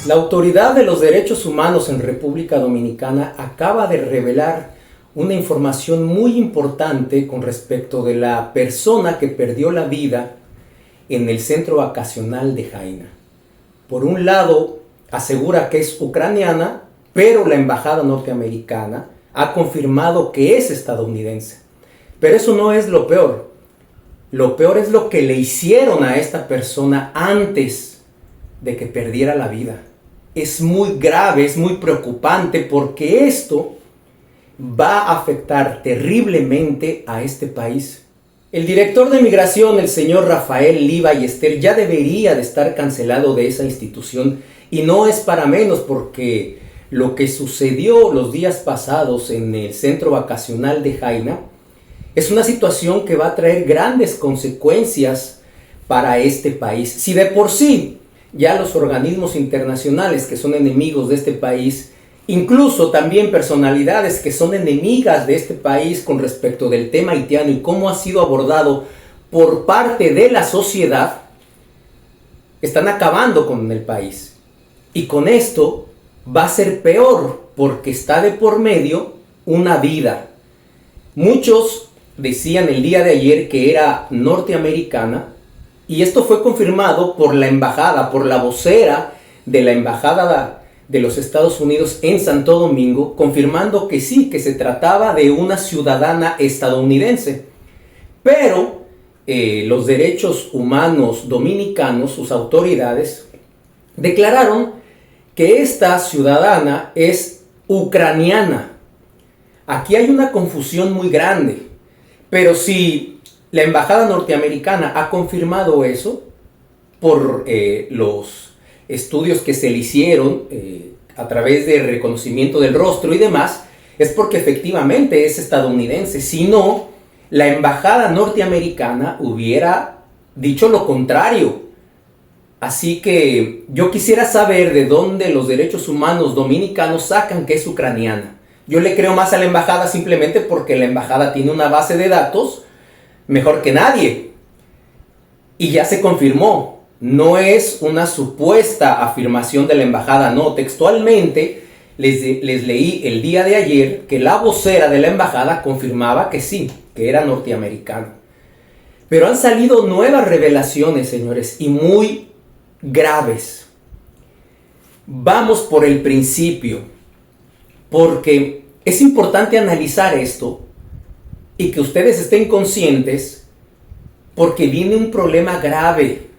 La Autoridad de los Derechos Humanos en República Dominicana acaba de revelar una información muy importante con respecto de la persona que perdió la vida en el centro vacacional de Jaina. Por un lado, asegura que es ucraniana, pero la embajada norteamericana ha confirmado que es estadounidense. Pero eso no es lo peor. Lo peor es lo que le hicieron a esta persona antes de que perdiera la vida. Es muy grave, es muy preocupante porque esto va a afectar terriblemente a este país. El director de migración, el señor Rafael Liva Yester, ya debería de estar cancelado de esa institución, y no es para menos porque lo que sucedió los días pasados en el centro vacacional de Jaina es una situación que va a traer grandes consecuencias para este país. Si de por sí ya los organismos internacionales que son enemigos de este país, incluso también personalidades que son enemigas de este país con respecto del tema haitiano y cómo ha sido abordado por parte de la sociedad, están acabando con el país. Y con esto va a ser peor porque está de por medio una vida. Muchos decían el día de ayer que era norteamericana, y esto fue confirmado por la embajada, por la vocera de la embajada de los Estados Unidos en Santo Domingo, confirmando que sí, que se trataba de una ciudadana estadounidense. Pero los derechos humanos dominicanos, sus autoridades, declararon que esta ciudadana es ucraniana. Aquí hay una confusión muy grande, pero si la embajada norteamericana ha confirmado eso por los estudios que se le hicieron a través del reconocimiento del rostro y demás, es porque efectivamente es estadounidense. Si no, la embajada norteamericana hubiera dicho lo contrario. Así que yo quisiera saber de dónde los derechos humanos dominicanos sacan que es ucraniana. Yo le creo más a la embajada simplemente porque la embajada tiene una base de datos mejor que nadie. Y ya se confirmó. No es una supuesta afirmación de la embajada, no. Textualmente les leí el día de ayer que la vocera de la embajada confirmaba que sí, que era norteamericano. Pero han salido nuevas revelaciones, señores, y muy graves. Vamos por el principio, porque es importante analizar esto y que ustedes estén conscientes, porque viene un problema grave.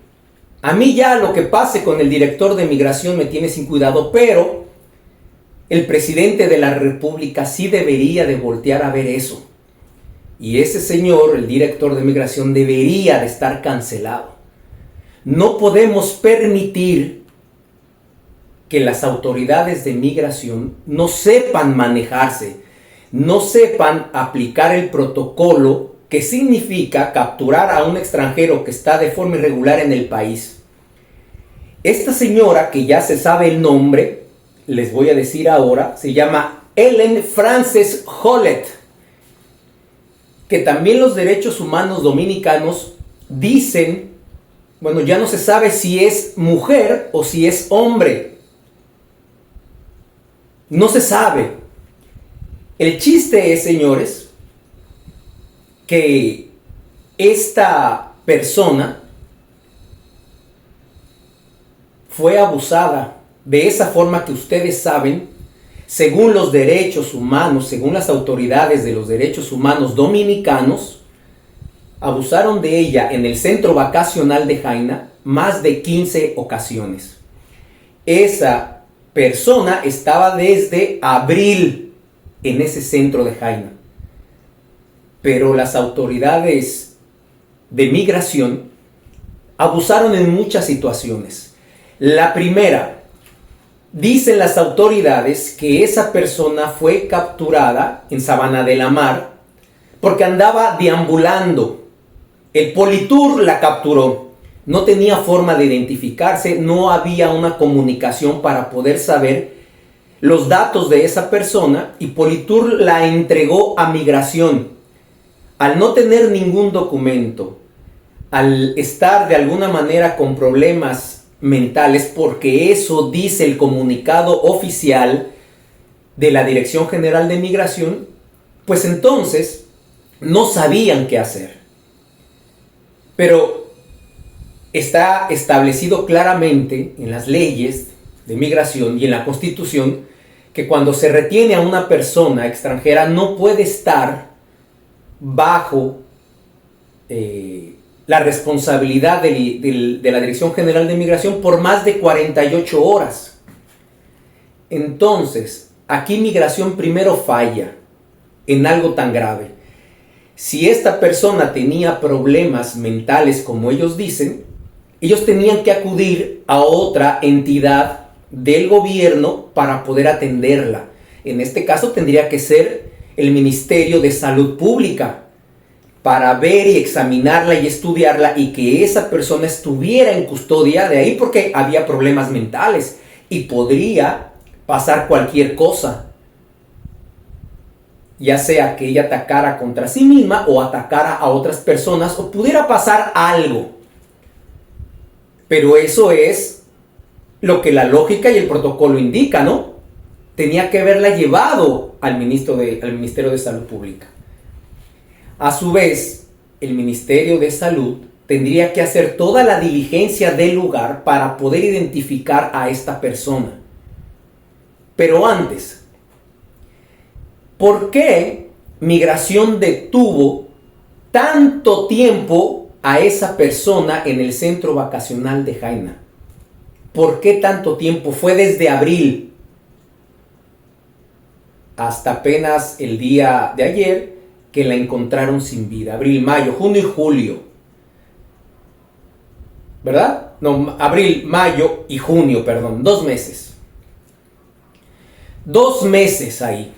A mí ya lo que pase con el director de migración me tiene sin cuidado, pero el presidente de la República sí debería de voltear a ver eso. Y ese señor, el director de migración, debería de estar cancelado. No podemos permitir que las autoridades de migración no sepan manejarse, no sepan aplicar el protocolo que significa capturar a un extranjero que está de forma irregular en el país. Esta señora, que ya se sabe el nombre, les voy a decir ahora, se llama Ellen Frances Hollett, que también los derechos humanos dominicanos dicen, bueno, ya no se sabe si es mujer o si es hombre. No se sabe. El chiste es, señores, que esta persona fue abusada de esa forma que ustedes saben, según los derechos humanos, según las autoridades de los derechos humanos dominicanos, abusaron de ella en el centro vacacional de Jaina más de 15 ocasiones. Esa persona estaba desde abril en ese centro de Jaina. Pero las autoridades de migración abusaron en muchas situaciones. La primera, dicen las autoridades que esa persona fue capturada en Sabana de la Mar porque andaba deambulando. El Politur la capturó. No tenía forma de identificarse, no había una comunicación para poder saber los datos de esa persona, y Politur la entregó a migración. Al no tener ningún documento, al estar de alguna manera con problemas mentales, porque eso dice el comunicado oficial de la Dirección General de Migración, pues entonces no sabían qué hacer. Pero está establecido claramente en las leyes de migración y en la Constitución que cuando se retiene a una persona extranjera no puede estar bajo la responsabilidad de la Dirección General de Migración por más de 48 horas. Entonces, aquí Migración primero falla en algo tan grave. Si esta persona tenía problemas mentales, como ellos dicen, ellos tenían que acudir a otra entidad del gobierno para poder atenderla. En este caso tendría que ser el Ministerio de Salud Pública, para ver y examinarla y estudiarla y que esa persona estuviera en custodia de ahí porque había problemas mentales y podría pasar cualquier cosa. Ya sea que ella atacara contra sí misma o atacara a otras personas o pudiera pasar algo. Pero eso es lo que la lógica y el protocolo indica, ¿no? Tenía que haberla llevado al Ministerio de Salud Pública. A su vez, el Ministerio de Salud tendría que hacer toda la diligencia del lugar para poder identificar a esta persona. Pero antes, ¿por qué Migración detuvo tanto tiempo a esa persona en el centro vacacional de Jaina? ¿Por qué tanto tiempo? Fue desde abril hasta apenas el día de ayer que la encontraron sin vida. Abril, mayo, junio y julio. ¿Verdad? No, abril, mayo y junio, perdón. 2 meses. 2 meses ahí.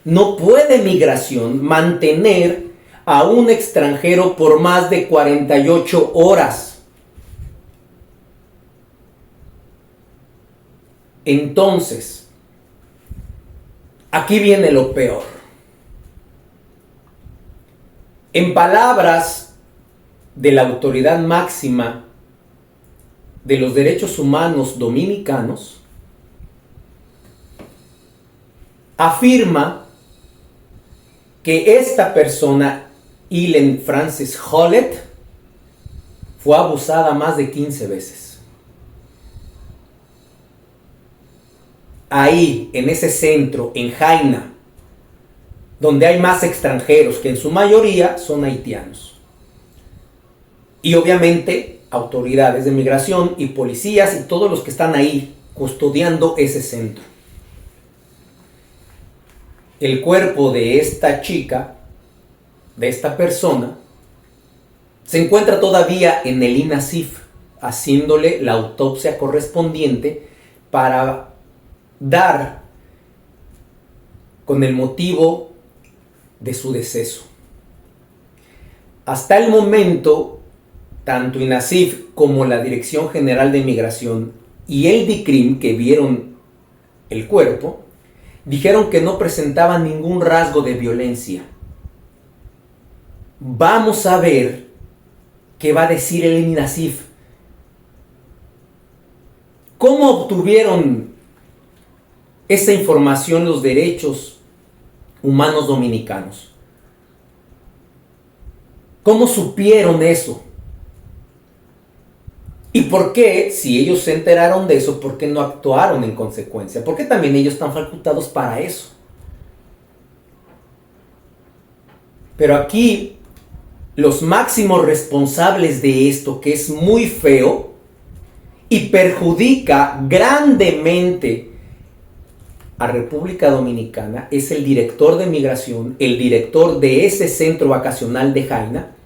No puede Migración mantener a un extranjero por más de 48 horas. Entonces, aquí viene lo peor. En palabras de la autoridad máxima de los derechos humanos dominicanos, afirma que esta persona, Ellen Frances Hollett, fue abusada más de 15 veces. Ahí, en ese centro, en Jaina, donde hay más extranjeros, que en su mayoría son haitianos. Y obviamente autoridades de migración y policías y todos los que están ahí custodiando ese centro. El cuerpo de esta chica, de esta persona, se encuentra todavía en el INASIF, haciéndole la autopsia correspondiente para dar con el motivo de su deceso. Hasta el momento, tanto INASIF como la Dirección General de Migración y el DICRIM, que vieron el cuerpo, dijeron que no presentaba ningún rasgo de violencia. Vamos a ver qué va a decir el INASIF. ¿Cómo obtuvieron esa información los derechos humanos dominicanos? ¿Cómo supieron eso? ¿Y por qué, si ellos se enteraron de eso, por qué no actuaron en consecuencia? Porque también ellos están facultados para eso. Pero aquí, los máximos responsables de esto, que es muy feo y perjudica grandemente a República Dominicana, es el director de migración, el director de ese centro vacacional de Jaina,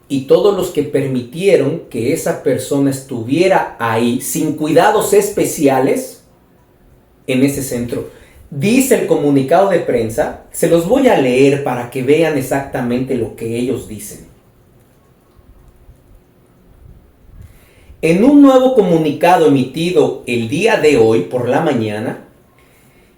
y todos los que permitieron que esa persona estuviera ahí sin cuidados especiales en ese centro. Dice el comunicado de prensa, se los voy a leer para que vean exactamente lo que ellos dicen. En un nuevo comunicado emitido el día de hoy por la mañana,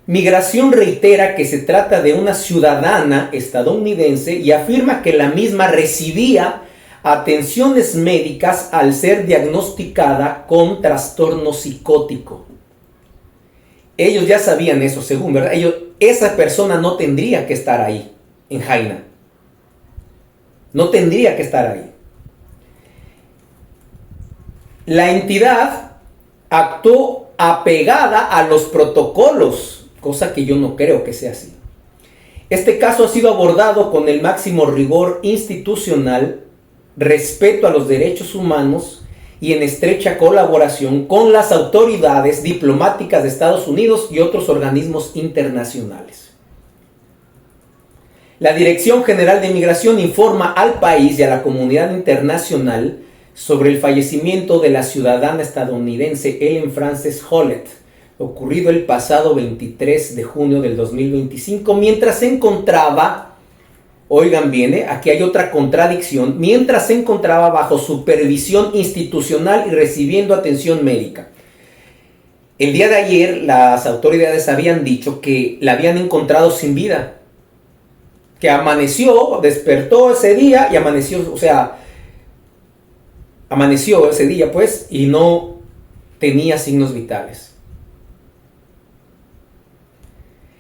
Migración reitera que se trata de una ciudadana estadounidense y afirma que la misma residía atenciones médicas al ser diagnosticada con trastorno psicótico. Ellos ya sabían eso, según, ¿verdad? Esa persona no tendría que estar ahí, en Jaina. No tendría que estar ahí. La entidad actuó apegada a los protocolos, cosa que yo no creo que sea así. Este caso ha sido abordado con el máximo rigor institucional, respeto a los derechos humanos y en estrecha colaboración con las autoridades diplomáticas de Estados Unidos y otros organismos internacionales. La Dirección General de Migración informa al país y a la comunidad internacional sobre el fallecimiento de la ciudadana estadounidense Ellen Frances Hollett, ocurrido el pasado 23 de junio del 2025, mientras se encontraba, oigan bien, aquí hay otra contradicción, mientras se encontraba bajo supervisión institucional y recibiendo atención médica. El día de ayer las autoridades habían dicho que la habían encontrado sin vida, que amaneció, despertó ese día y amaneció, amaneció ese día pues y no tenía signos vitales.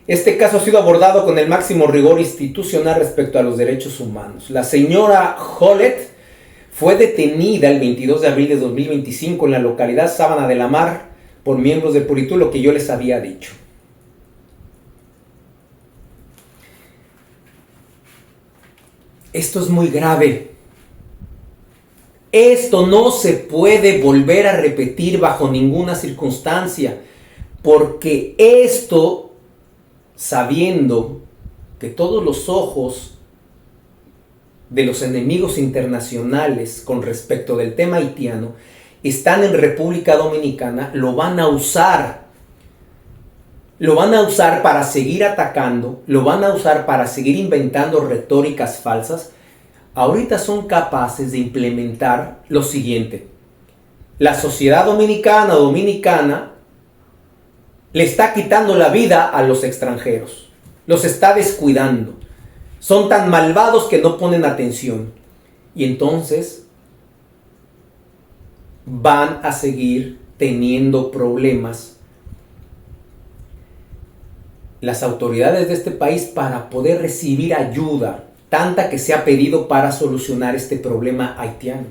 Este caso ha sido abordado con el máximo rigor institucional respecto a los derechos humanos. La señora Hollett fue detenida el 22 de abril de 2025 en la localidad Sábana de la Mar por miembros del Politú, lo que yo les había dicho. Esto es muy grave. Esto no se puede volver a repetir bajo ninguna circunstancia, porque esto, sabiendo que todos los ojos de los enemigos internacionales con respecto del tema haitiano están en República Dominicana, lo van a usar. Lo van a usar para seguir atacando, lo van a usar para seguir inventando retóricas falsas. Ahorita son capaces de implementar lo siguiente. La sociedad dominicana le está quitando la vida a los extranjeros. Los está descuidando. Son tan malvados que no ponen atención. Y entonces van a seguir teniendo problemas las autoridades de este país para poder recibir ayuda, tanta que se ha pedido para solucionar este problema haitiano.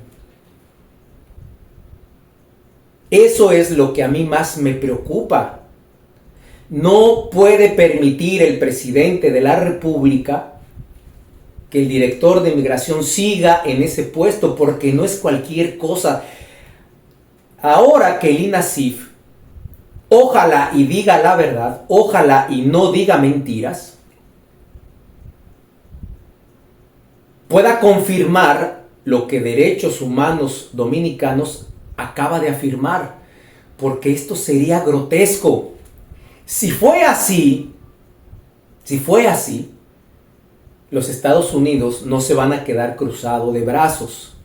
Eso es lo que a mí más me preocupa. No puede permitir el presidente de la República que el director de migración siga en ese puesto, porque no es cualquier cosa. Ahora que el INASIF, ojalá y diga la verdad, ojalá y no diga mentiras, pueda confirmar lo que Derechos Humanos Dominicanos acaba de afirmar, porque esto sería grotesco. Si fue así, los Estados Unidos no se van a quedar cruzados de brazos.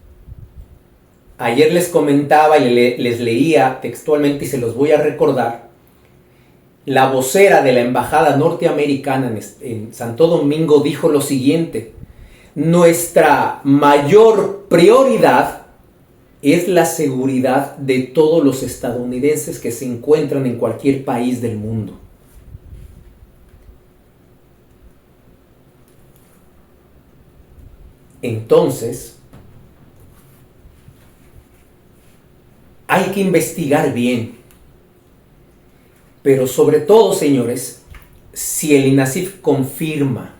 Ayer les comentaba y les leía textualmente y se los voy a recordar. La vocera de la Embajada Norteamericana en Santo Domingo dijo lo siguiente: nuestra mayor prioridad es la seguridad de todos los estadounidenses que se encuentran en cualquier país del mundo. Entonces, hay que investigar bien. Pero sobre todo, señores, si el INASIF confirma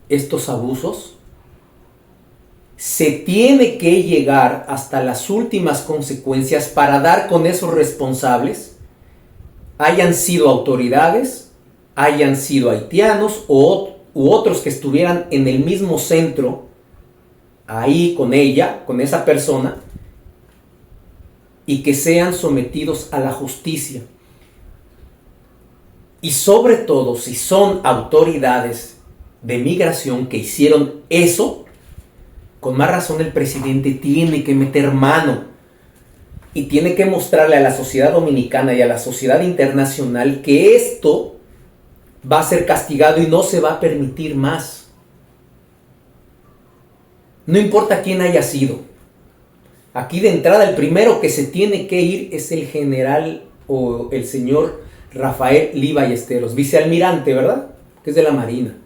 estos abusos, se tiene que llegar hasta las últimas consecuencias para dar con esos responsables, hayan sido autoridades, hayan sido haitianos u otros que estuvieran en el mismo centro, ahí con ella, con esa persona, y que sean sometidos a la justicia. Y sobre todo, si son autoridades de migración que hicieron eso, con más razón el presidente tiene que meter mano y tiene que mostrarle a la sociedad dominicana y a la sociedad internacional que esto va a ser castigado y no se va a permitir más. No importa quién haya sido. Aquí de entrada el primero que se tiene que ir es el general o el señor Rafael Lee Ballesteros, vicealmirante, ¿verdad? Que es de la Marina.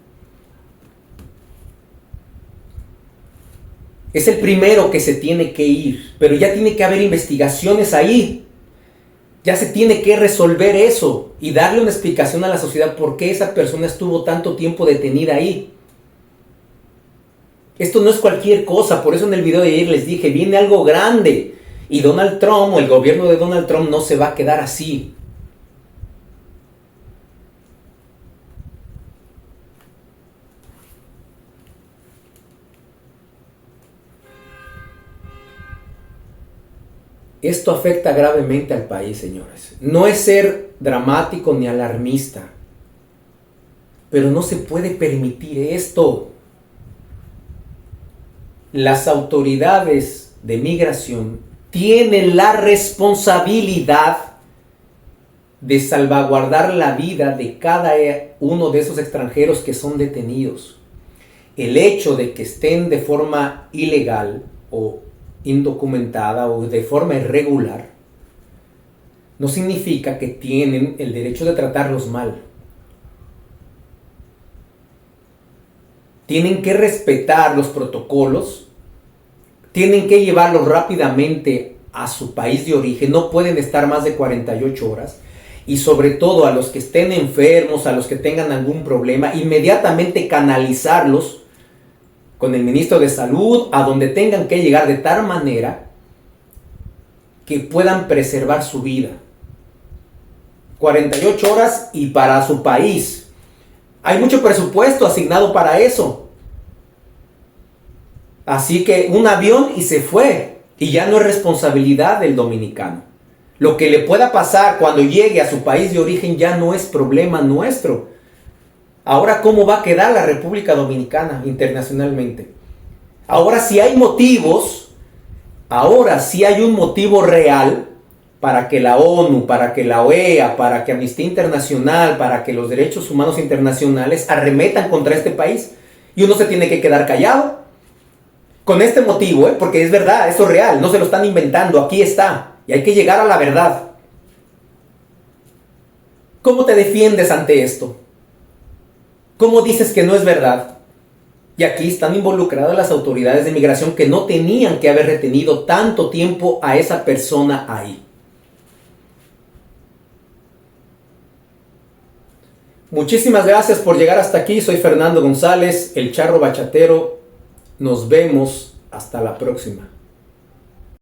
Es el primero que se tiene que ir, pero ya tiene que haber investigaciones ahí. Ya se tiene que resolver eso y darle una explicación a la sociedad por qué esa persona estuvo tanto tiempo detenida ahí. Esto no es cualquier cosa, por eso en el video de ayer les dije, viene algo grande. Y Donald Trump o el gobierno de Donald Trump no se va a quedar así. Esto afecta gravemente al país, señores. No es ser dramático ni alarmista, pero no se puede permitir esto. Las autoridades de migración tienen la responsabilidad de salvaguardar la vida de cada uno de esos extranjeros que son detenidos. El hecho de que estén de forma ilegal o indocumentada o de forma irregular no significa que tienen el derecho de tratarlos mal. Tienen que respetar los protocolos, tienen que llevarlos rápidamente a su país de origen, no pueden estar más de 48 horas y sobre todo a los que estén enfermos, a los que tengan algún problema, inmediatamente canalizarlos con el ministro de Salud a donde tengan que llegar de tal manera que puedan preservar su vida. 48 horas y para su país. Hay mucho presupuesto asignado para eso. Así que un avión y se fue. Y ya no es responsabilidad del dominicano. Lo que le pueda pasar cuando llegue a su país de origen ya no es problema nuestro. Ahora, ¿cómo va a quedar la República Dominicana internacionalmente? Ahora, si hay motivos, ahora sí hay un motivo real para que la ONU, para que la OEA, para que Amnistía Internacional, para que los derechos humanos internacionales arremetan contra este país. Y uno se tiene que quedar callado. Con este motivo, porque es verdad, eso es real, no se lo están inventando, aquí está. Y hay que llegar a la verdad. ¿Cómo te defiendes ante esto? ¿Cómo dices que no es verdad? Y aquí están involucradas las autoridades de migración que no tenían que haber retenido tanto tiempo a esa persona ahí. Muchísimas gracias por llegar hasta aquí. Soy Fernando González, el Charro Bachatero. Nos vemos hasta la próxima.